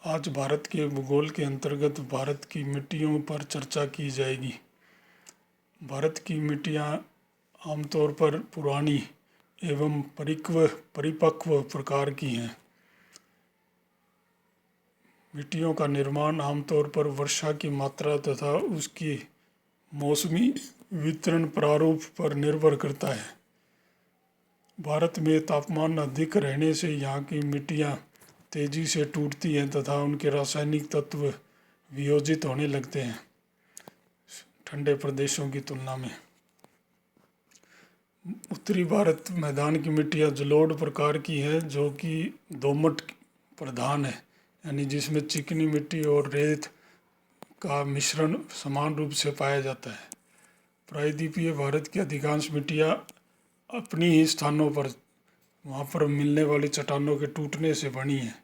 आज भारत के भूगोल के अंतर्गत भारत की मिट्टियों पर चर्चा की जाएगी। भारत की मिट्टियाँ आमतौर पर पुरानी एवं परिपक्व प्रकार की हैं। मिट्टियों का निर्माण आमतौर पर वर्षा की मात्रा तथा उसकी मौसमी वितरण प्रारूप पर निर्भर करता है। भारत में तापमान अधिक रहने से यहाँ की मिट्टियाँ तेजी से टूटती हैं तथा उनके रासायनिक तत्व वियोजित होने लगते हैं ठंडे प्रदेशों की तुलना में। उत्तरी भारत मैदान की मिट्टियाँ जलोढ़ प्रकार की है जो कि दोमट प्रधान है, यानी जिसमें चिकनी मिट्टी और रेत का मिश्रण समान रूप से पाया जाता है। प्रायद्वीपीय भारत की अधिकांश मिट्टियाँ अपनी ही स्थानों पर वहाँ पर मिलने वाली चट्टानों के टूटने से बनी हैं,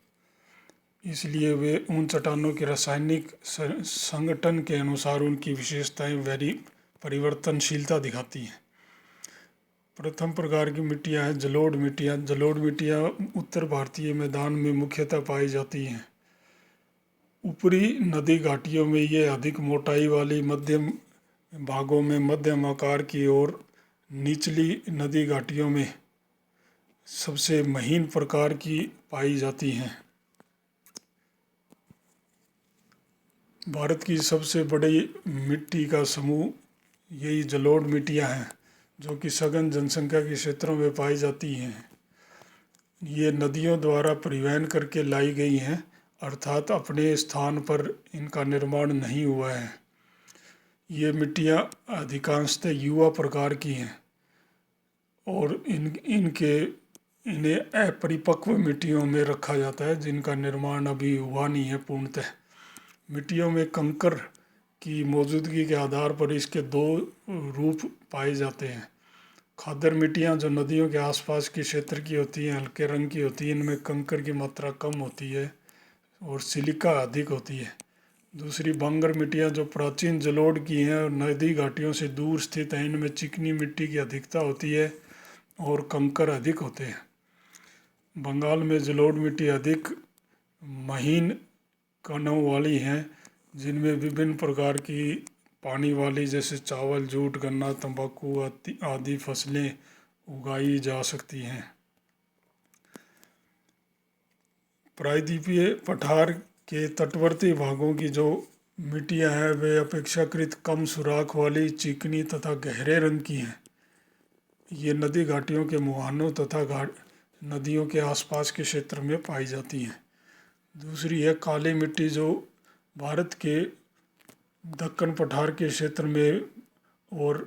इसलिए वे उन चट्टानों के रासायनिक संगठन के अनुसार उनकी विशेषताएं परिवर्तनशीलता दिखाती हैं। प्रथम प्रकार की मिट्टियाँ हैं जलोढ़ मिट्टियाँ। जलोढ़ मिट्टियाँ उत्तर भारतीय मैदान में मुख्यतः पाई जाती हैं। ऊपरी नदी घाटियों में ये अधिक मोटाई वाली मध्यम भागों में मध्यम आकार की और निचली नदी घाटियों में सबसे महीन प्रकार की पाई जाती हैं। भारत की सबसे बड़ी मिट्टी का समूह यही जलोढ़ मिट्टियाँ हैं जो कि सघन जनसंख्या के क्षेत्रों में पाई जाती हैं। ये नदियों द्वारा परिवहन करके लाई गई हैं, अर्थात अपने स्थान पर इनका निर्माण नहीं हुआ है। ये मिट्टियाँ अधिकांशतः युवा प्रकार की हैं और इन्हें अपरिपक्व मिट्टियों में रखा जाता है जिनका निर्माण अभी हुआ नहीं है पूर्णतः। मिट्टियों में कंकर की मौजूदगी के आधार पर इसके दो रूप पाए जाते हैं। खादर मिट्टियाँ जो नदियों के आसपास के क्षेत्र की होती हैं, हल्के रंग की होती हैं, इनमें कंकर की मात्रा कम होती है और सिलिका अधिक होती है। दूसरी बांगर मिट्टियाँ जो प्राचीन जलोढ़ की हैं और नदी घाटियों से दूर स्थित हैं, इनमें चिकनी मिट्टी की अधिकता होती है और कंकर अधिक होते हैं। बंगाल में जलोढ़ मिट्टी अधिक महीन कणों वाली हैं जिनमें विभिन्न प्रकार की पानी वाली जैसे चावल, जूट, गन्ना, तंबाकू आदि फसलें उगाई जा सकती हैं। प्रायद्वीपीय पठार के तटवर्ती भागों की जो मिट्टियाँ हैं वे अपेक्षाकृत कम सुराख वाली, चिकनी तथा गहरे रंग की हैं। ये नदी घाटियों के मुहानों तथा नदियों के आसपास के क्षेत्र में पाई जाती हैं। दूसरी है काली मिट्टी जो भारत के दक्कन पठार के क्षेत्र में और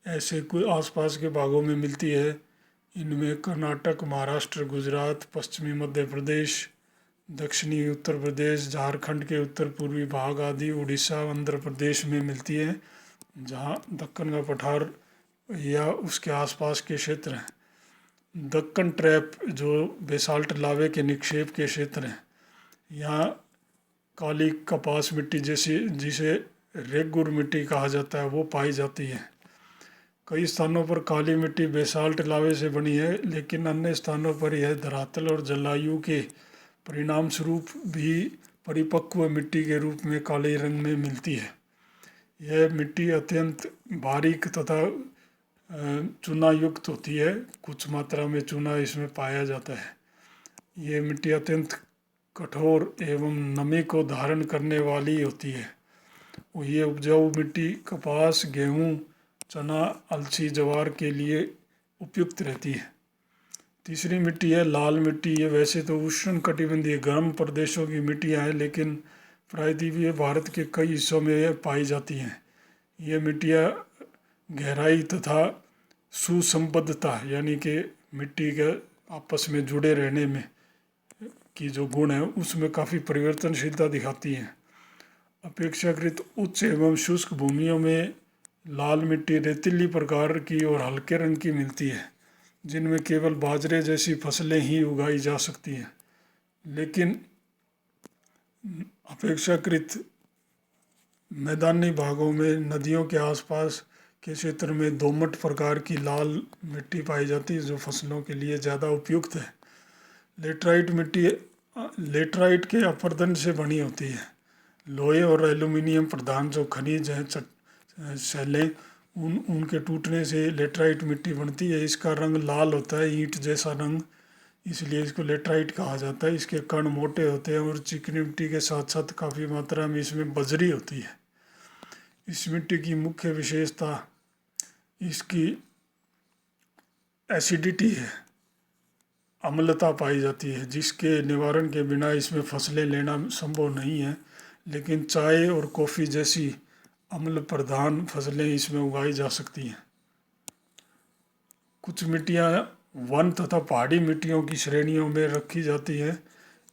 ऐसे कोई आसपास के भागों में मिलती है। इनमें कर्नाटक, महाराष्ट्र, गुजरात, पश्चिमी मध्य प्रदेश, दक्षिणी उत्तर प्रदेश, झारखंड के उत्तर पूर्वी भाग आदि, उड़ीसा, आंध्र प्रदेश में मिलती है जहाँ दक्कन का पठार या उसके आसपास के क्षेत्र हैं। दक्कन ट्रैप जो बेसाल्ट लावे के निक्षेप के क्षेत्र हैं, यहाँ काली कपास मिट्टी जिसे रेगुर मिट्टी कहा जाता है वो पाई जाती है। कई स्थानों पर काली मिट्टी बेसाल्ट लावे से बनी है, लेकिन अन्य स्थानों पर यह धरातल और जलायु के परिणाम स्वरूप भी परिपक्व मिट्टी के रूप में काले रंग में मिलती है। यह मिट्टी अत्यंत बारीक तथा चूना युक्त होती है, कुछ मात्रा में चूना इसमें पाया जाता है। ये मिट्टी अत्यंत कठोर एवं नमी को धारण करने वाली होती है। ये उपजाऊ मिट्टी कपास, गेहूँ, चना, अलसी, ज्वार के लिए उपयुक्त रहती है। तीसरी मिट्टी है लाल मिट्टी। ये वैसे तो उष्णकटिबंधीय गर्म प्रदेशों की मिट्टियाँ हैं, लेकिन प्रायद्वीपीय भारत के कई हिस्सों में यह पाई जाती हैं। ये मिट्टियाँ गहराई तथा सुसंबद्धता यानी कि मिट्टी के आपस में जुड़े रहने में की जो गुण है उसमें काफ़ी परिवर्तनशीलता दिखाती हैं। अपेक्षाकृत उच्च एवं शुष्क भूमियों में लाल मिट्टी रेतीली प्रकार की और हल्के रंग की मिलती है, जिनमें केवल बाजरे जैसी फसलें ही उगाई जा सकती हैं। लेकिन अपेक्षाकृत मैदानी भागों में नदियों के आसपास के क्षेत्र में दोमट प्रकार की लाल मिट्टी पाई जाती है जो फसलों के लिए ज़्यादा उपयुक्त है। लेटराइट मिट्टी लेटराइट के अपरदन से बनी होती है। लोहे और एल्यूमिनियम प्रधान जो खनिज हैं शैलें, उनके टूटने से लेटराइट मिट्टी बनती है। इसका रंग लाल होता है, ईंट जैसा रंग, इसलिए इसको लेटराइट कहा जाता है। इसके कण मोटे होते हैं और चिकनी मिट्टी के साथ साथ काफ़ी मात्रा में इसमें बजरी होती है। इस मिट्टी की मुख्य विशेषता इसकी एसिडिटी है, अम्लता पाई जाती है, जिसके निवारण के बिना इसमें फसलें लेना संभव नहीं है। लेकिन चाय और कॉफ़ी जैसी अम्ल प्रधान फसलें इसमें उगाई जा सकती हैं। कुछ मिट्टियाँ वन तथा पहाड़ी मिट्टियों की श्रेणियों में रखी जाती है।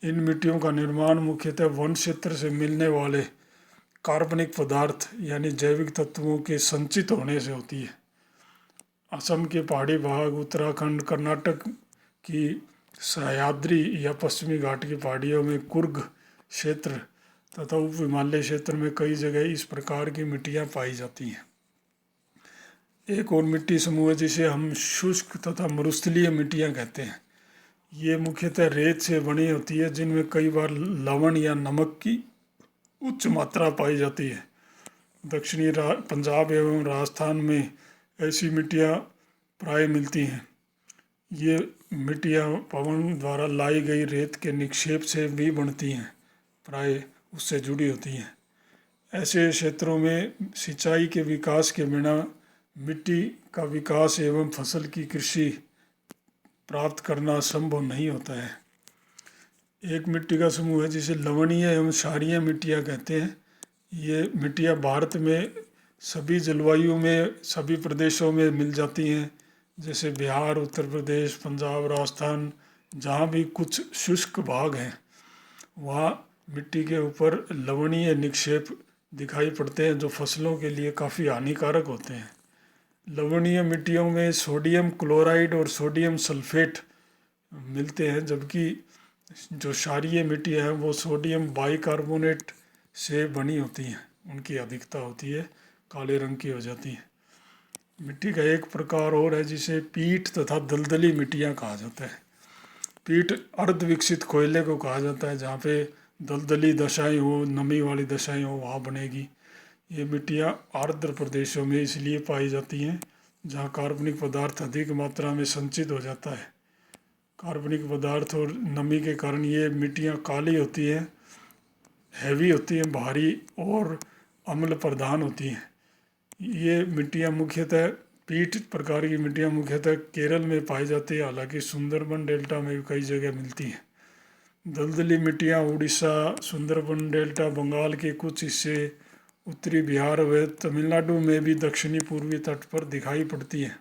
इन मिट्टियों का निर्माण मुख्यतः वन क्षेत्र से मिलने वाले कार्बनिक पदार्थ यानी जैविक तत्वों के संचित होने से होती है। असम के पहाड़ी भाग, उत्तराखंड, कर्नाटक की सह्याद्री या पश्चिमी घाट की पहाड़ियों में, कुर्ग क्षेत्र तथा उप हिमालय क्षेत्र में कई जगह इस प्रकार की मिट्टियाँ पाई जाती हैं। एक और मिट्टी समूह है जिसे हम शुष्क तथा मरुस्थलीय मिट्टियाँ कहते हैं। ये मुख्यतः रेत से बनी होती है, जिनमें कई बार लवण या नमक की उच्च मात्रा पाई जाती है। दक्षिणी पंजाब एवं राजस्थान में ऐसी मिट्टियाँ प्राय मिलती हैं। ये मिट्टियाँ पवन द्वारा लाई गई रेत के निक्षेप से भी बनती हैं, प्राय उससे जुड़ी होती हैं। ऐसे क्षेत्रों में सिंचाई के विकास के बिना मिट्टी का विकास एवं फसल की कृषि प्राप्त करना संभव नहीं होता है। एक मिट्टी का समूह है जिसे लवणीय एवं क्षारीय मिट्टियाँ कहते हैं। ये मिट्टियाँ भारत में सभी जलवायु में, सभी प्रदेशों में मिल जाती हैं, जैसे बिहार, उत्तर प्रदेश, पंजाब, राजस्थान। जहाँ भी कुछ शुष्क भाग हैं वहाँ मिट्टी के ऊपर लवणीय निक्षेप दिखाई पड़ते हैं, जो फसलों के लिए काफ़ी हानिकारक होते हैं। लवणीय मिट्टियों में सोडियम क्लोराइड और सोडियम सल्फेट मिलते हैं, जबकि जो क्षारीय मिट्टियाँ हैं वो सोडियम बाइकार्बोनेट से बनी होती हैं, उनकी अधिकता होती है, काले रंग की हो जाती है। मिट्टी का एक प्रकार और है जिसे पीट तथा दलदली मिट्टियाँ कहा जाता है। पीट अर्ध विकसित कोयले को कहा जाता है, जहाँ पे दलदली दशाएं हो, नमी वाली दशाएं हो, वहाँ बनेगी। ये मिट्टियाँ आर्द्र प्रदेशों में इसलिए पाई जाती हैं जहाँ कार्बनिक पदार्थ अधिक मात्रा में संचित हो जाता है। कार्बनिक पदार्थ और नमी के कारण ये मिट्टियाँ काली होती हैं, हैवी होती हैं, भारी और अम्ल प्रधान होती हैं। ये मिट्टियाँ मुख्यतः पीट प्रकार की मिट्टियाँ मुख्यतः केरल में पाई जाती है, हालांकि सुंदरबन डेल्टा में भी कई जगह मिलती हैं। दलदली मिट्टियाँ उड़ीसा, सुंदरबन डेल्टा, बंगाल के कुछ हिस्से, उत्तरी बिहार व तमिलनाडु में भी दक्षिणी पूर्वी तट पर दिखाई पड़ती हैं।